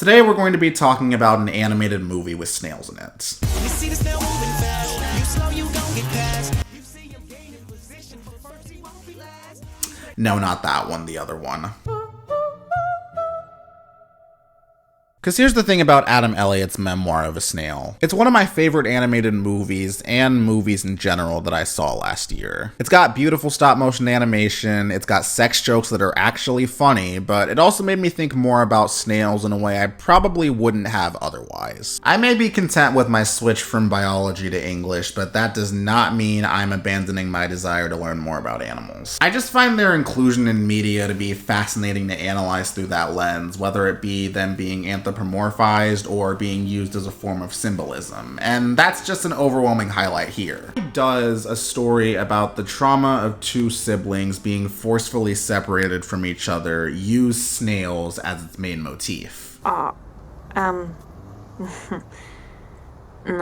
Today we're going to be talking about an animated movie with snails in it. You see the snail moving fast. You slow, you gon' get past. You see him gaining position, but first he won't be last. No, not that one, the other one. Because here's the thing about Adam Elliott's Memoir of a Snail. It's one of my favorite animated movies, and movies in general, that I saw last year. It's got beautiful stop-motion animation, it's got sex jokes that are actually funny, but it also made me think more about snails in a way I probably wouldn't have otherwise. I may be content with my switch from biology to English, but that does not mean I'm abandoning my desire to learn more about animals. I just find their inclusion in media to be fascinating to analyze through that lens, whether it be them being anthropomorphized or being used as a form of symbolism, and that's just an overwhelming highlight here. It does a story about the trauma of two siblings being forcefully separated from each other use snails as its main motif. No,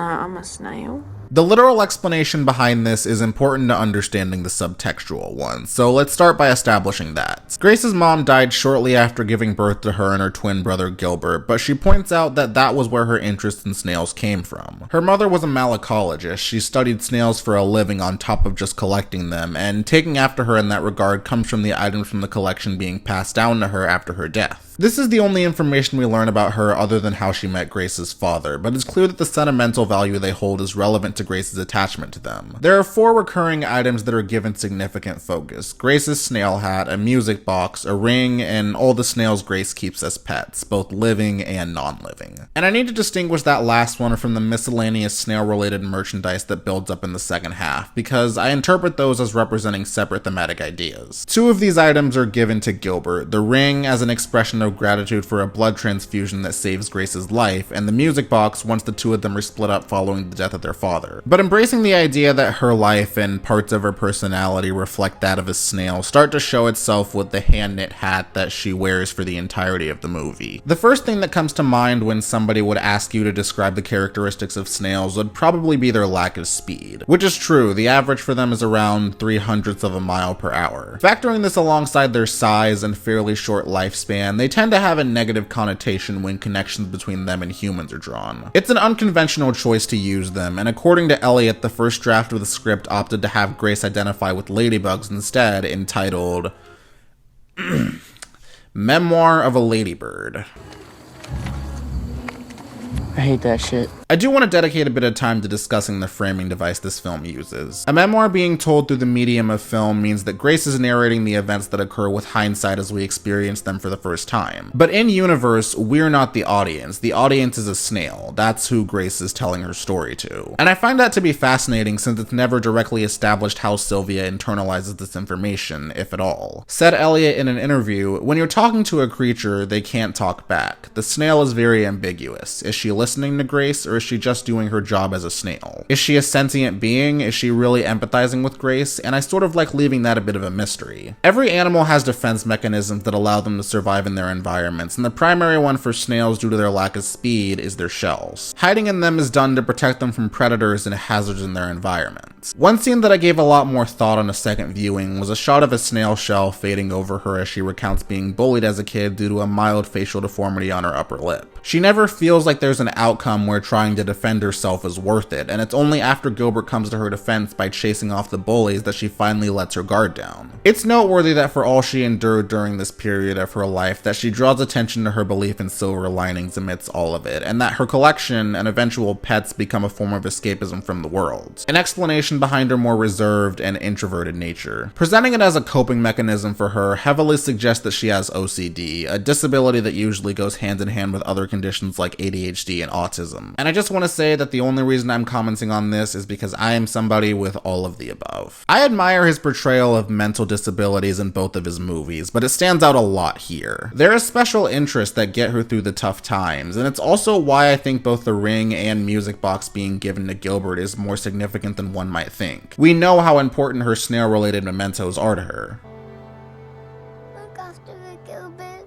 I'm a snail. The literal explanation behind this is important to understanding the subtextual one, so let's start by establishing that. Grace's mom died shortly after giving birth to her and her twin brother Gilbert, but she points out that that was where her interest in snails came from. Her mother was a malacologist. She studied snails for a living on top of just collecting them, and taking after her in that regard comes from the items from the collection being passed down to her after her death. This is the only information we learn about her other than how she met Grace's father, but it's clear that the sentimental value they hold is relevant to Grace's attachment to them. There are 4 recurring items that are given significant focus: Grace's snail hat, a music box, a ring, and all the snails Grace keeps as pets, both living and non-living. And I need to distinguish that last one from the miscellaneous snail-related merchandise that builds up in the second half, because I interpret those as representing separate thematic ideas. 2 of these items are given to Gilbert, the ring as an expression of gratitude for a blood transfusion that saves Grace's life, and the music box once the 2 of them are split up following the death of their father. But embracing the idea that her life and parts of her personality reflect that of a snail start to show itself with the hand-knit hat that she wears for the entirety of the movie. The first thing that comes to mind when somebody would ask you to describe the characteristics of snails would probably be their lack of speed. Which is true, the average for them is around 0.03 of a mile per hour. Factoring this alongside their size and fairly short lifespan, they tend to have a negative connotation when connections between them and humans are drawn. It's an unconventional choice to use them, and according to Elliot, the first draft of the script opted to have Grace identify with ladybugs instead, entitled Memoir of a Ladybird. I hate that shit. I do want to dedicate a bit of time to discussing the framing device this film uses. A memoir being told through the medium of film means that Grace is narrating the events that occur with hindsight as we experience them for the first time. But in universe, we're not the audience. The audience is a snail. That's who Grace is telling her story to. And I find that to be fascinating since it's never directly established how Sylvia internalizes this information, if at all. Said Elliot in an interview, "When you're talking to a creature, they can't talk back. The snail is very ambiguous. Is she listening to Grace, or is she just doing her job as a snail? Is she a sentient being? Is she really empathizing with Grace?" And I sort of like leaving that a bit of a mystery. Every animal has defense mechanisms that allow them to survive in their environments, and the primary one for snails due to their lack of speed is their shells. Hiding in them is done to protect them from predators and hazards in their environment. One scene that I gave a lot more thought on a second viewing was a shot of a snail shell fading over her as she recounts being bullied as a kid due to a mild facial deformity on her upper lip. She never feels like there's an outcome where trying to defend herself is worth it, and it's only after Gilbert comes to her defense by chasing off the bullies that she finally lets her guard down. It's noteworthy that for all she endured during this period of her life, that she draws attention to her belief in silver linings amidst all of it, and that her collection and eventual pets become a form of escapism from the world. An explanation behind her more reserved and introverted nature. Presenting it as a coping mechanism for her heavily suggests that she has OCD, a disability that usually goes hand in hand with other conditions like ADHD and autism. And I just want to say that the only reason I'm commenting on this is because I am somebody with all of the above. I admire his portrayal of mental disabilities in both of his movies, but it stands out a lot here. There are special interests that get her through the tough times, and it's also why I think both the ring and music box being given to Gilbert is more significant than one might think. We know how important her snail-related mementos are to her. Look after it, Gilbert.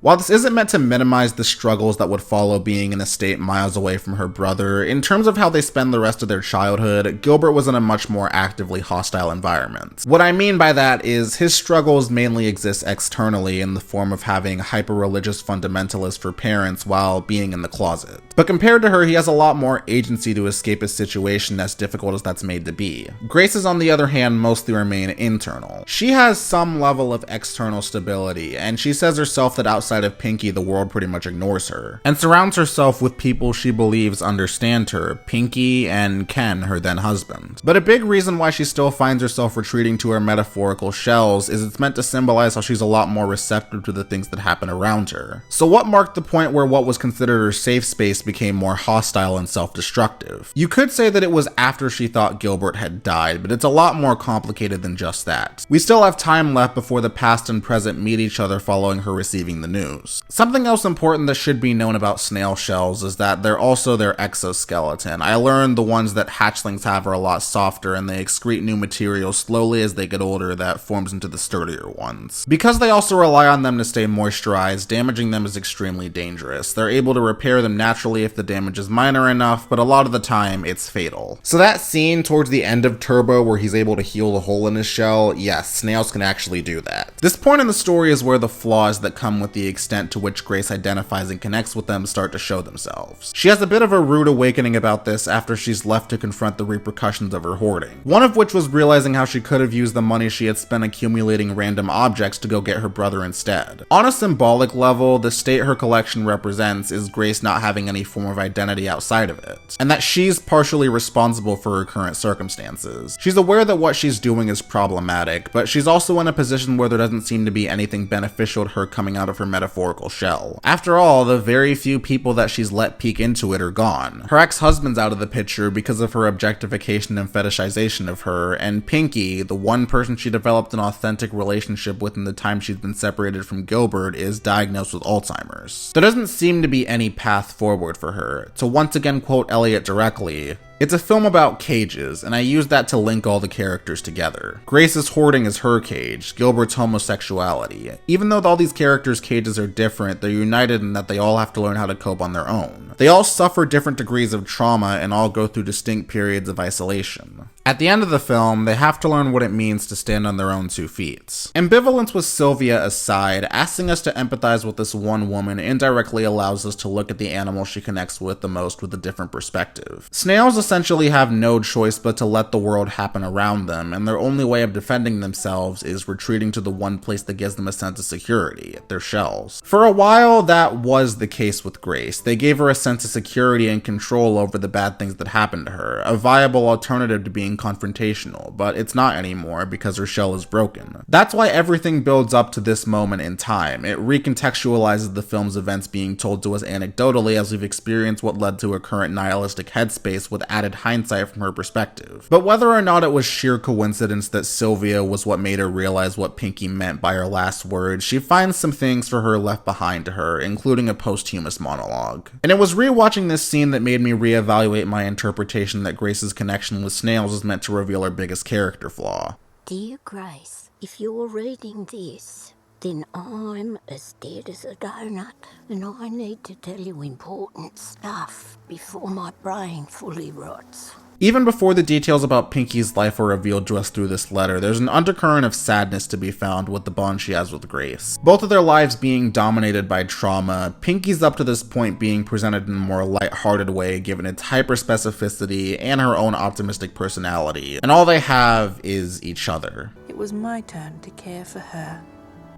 While this isn't meant to minimize the struggles that would follow being in a state miles away from her brother, in terms of how they spend the rest of their childhood, Gilbert was in a much more actively hostile environment. What I mean by that is his struggles mainly exist externally in the form of having hyper-religious fundamentalists for parents while being in the closet. But compared to her, he has a lot more agency to escape a situation as difficult as that's made to be. Grace's, on the other hand, mostly remain internal. She has some level of external stability, and she says herself that outside of Pinky, the world pretty much ignores her, and surrounds herself with people she believes understand her, Pinky and Ken, her then husband. But a big reason why she still finds herself retreating to her metaphorical shells is it's meant to symbolize how she's a lot more receptive to the things that happen around her. So what marked the point where what was considered her safe space became more hostile and self-destructive? You could say that it was after she thought Gilbert had died, but it's a lot more complicated than just that. We still have time left before the past and present meet each other following her receiving the news. Something else important that should be known about snail shells is that they're also their exoskeleton. I learned the ones that hatchlings have are a lot softer, and they excrete new material slowly as they get older that forms into the sturdier ones. Because they also rely on them to stay moisturized, damaging them is extremely dangerous. They're able to repair them naturally if the damage is minor enough, but a lot of the time it's fatal. So that scene towards the end of Turbo where he's able to heal the hole in his shell, yes, snails can actually do that. This point in the story is where the flaws that come with the extent to which Grace identifies and connects with them start to show themselves. She has a bit of a rude awakening about this after she's left to confront the repercussions of her hoarding. One of which was realizing how she could have used the money she had spent accumulating random objects to go get her brother instead. On a symbolic level, the state her collection represents is Grace not having any form of identity outside of it, and that she's partially responsible for her current circumstances. She's aware that what she's doing is problematic, but she's also in a position where there doesn't seem to be anything beneficial to her coming out of her metaphorical shell. After all, the very few people that she's let peek into it are gone. Her ex-husband's out of the picture because of her objectification and fetishization of her, and Pinky, the one person she developed an authentic relationship with in the time she's been separated from Gilbert, is diagnosed with Alzheimer's. There doesn't seem to be any path forward for her. To once again quote Elliot directly, "It's a film about cages, and I use that to link all the characters together. Grace's hoarding is her cage, Gilbert's homosexuality. Even though all these characters' cages are different, they're united in that they all have to learn how to cope on their own. They all suffer different degrees of trauma and all go through distinct periods of isolation. At the end of the film, they have to learn what it means to stand on their own 2 feet. Ambivalence with Sylvia aside, asking us to empathize with this one woman indirectly allows us to look at the animal she connects with the most with a different perspective. Snails essentially have no choice but to let the world happen around them, and their only way of defending themselves is retreating to the one place that gives them a sense of security, their shells. For a while, that was the case with Grace. They gave her a sense of security and control over the bad things that happened to her, a viable alternative to being confrontational, but it's not anymore because her shell is broken. That's why everything builds up to this moment in time. It recontextualizes the film's events being told to us anecdotally as we've experienced what led to her current nihilistic headspace with added hindsight from her perspective. But whether or not it was sheer coincidence that Sylvia was what made her realize what Pinky meant by her last words, she finds some things for her left behind to her, including a posthumous monologue. And it was rewatching this scene that made me reevaluate my interpretation that Grace's connection with snails is meant to reveal her biggest character flaw. Dear Grace, if you're reading this, then I'm as dead as a donut, and I need to tell you important stuff before my brain fully rots. Even before the details about Pinky's life are revealed to us through this letter, there's an undercurrent of sadness to be found with the bond she has with Grace. Both of their lives being dominated by trauma, Pinky's up to this point being presented in a more light-hearted way given its hyper-specificity and her own optimistic personality, and all they have is each other. It was my turn to care for her.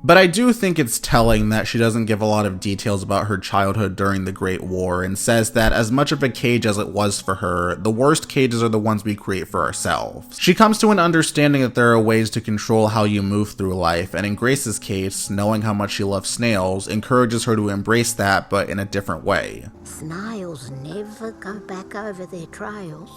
But I do think it's telling that she doesn't give a lot of details about her childhood during the Great War and says that as much of a cage as it was for her, the worst cages are the ones we create for ourselves. She comes to an understanding that there are ways to control how you move through life, and in Grace's case, knowing how much she loves snails encourages her to embrace that, but in a different way. Snails never go back over their trails,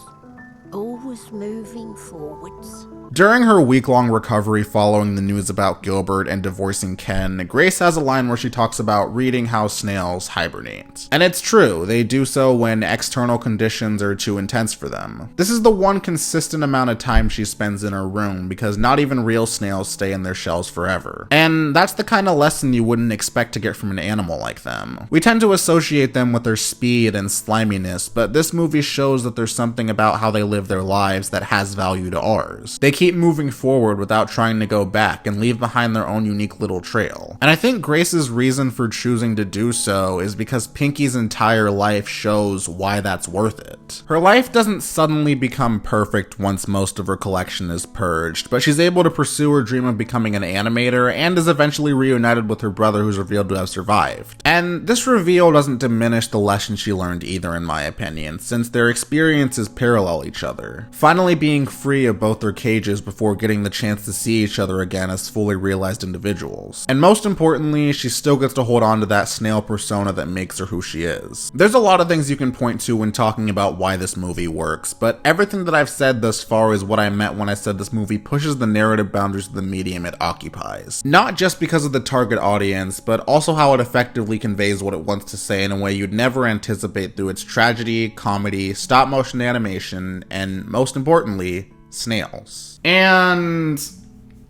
always moving forwards. During her week-long recovery following the news about Gilbert and divorcing Ken, Grace has a line where she talks about reading how snails hibernate. And it's true, they do so when external conditions are too intense for them. This is the one consistent amount of time she spends in her room, because not even real snails stay in their shells forever. And that's the kind of lesson you wouldn't expect to get from an animal like them. We tend to associate them with their speed and sliminess, but this movie shows that there's something about how they live their lives that has value to ours. They keep moving forward without trying to go back and leave behind their own unique little trail. And I think Grace's reason for choosing to do so is because Pinky's entire life shows why that's worth it. Her life doesn't suddenly become perfect once most of her collection is purged, but she's able to pursue her dream of becoming an animator and is eventually reunited with her brother, who's revealed to have survived. And this reveal doesn't diminish the lesson she learned either, in my opinion, since their experiences parallel each other, finally being free of both their cages before getting the chance to see each other again as fully realized individuals. And most importantly, she still gets to hold on to that snail persona that makes her who she is. There's a lot of things you can point to when talking about why this movie works, but everything that I've said thus far is what I meant when I said this movie pushes the narrative boundaries of the medium it occupies. Not just because of the target audience, but also how it effectively conveys what it wants to say in a way you'd never anticipate through its tragedy, comedy, stop motion animation, and most importantly, snails. And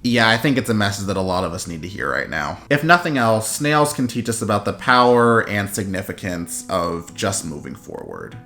yeah, I think it's a message that a lot of us need to hear right now. If nothing else, snails can teach us about the power and significance of just moving forward.